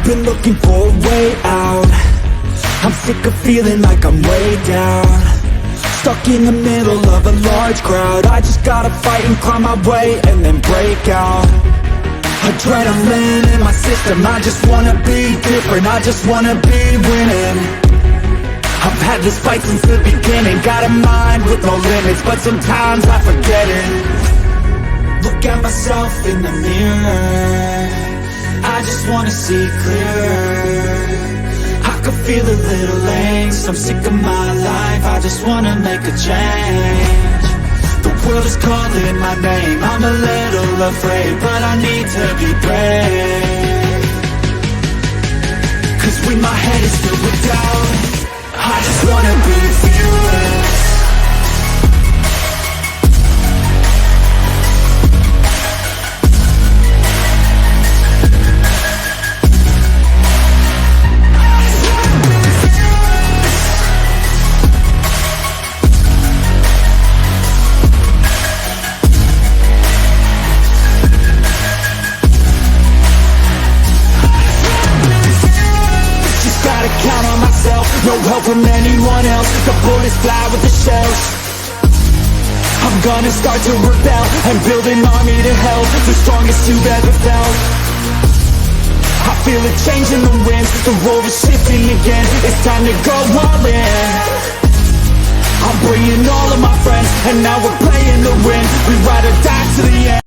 I've been looking for a way out. I'm sick of feeling like I'm way down, stuck in the middle of a large crowd. I just gotta fight and climb my way and then break out. Adrenaline in my system, I just wanna be different, I just wanna be winning. I've had this fight since the beginning, got a mind with no limits, but sometimes I forget it. Look at myself in the mirror, I just wanna see clearer. I can feel a little angst, I'm sick of my life, I just wanna make a change. The world is calling my name, I'm a little afraid, but I need to be brave. Cause when my head is filled with doubt, I just wanna be fearless. Count on myself, no help from anyone else. The bullets fly with the shells. I'm gonna start to rebel and build an army to help, the strongest you've ever felt. I feel a change in the wind, the role is shifting again. It's time to go all in. I'm bringing all of my friends, and now we're playing to win. We ride or die to the end.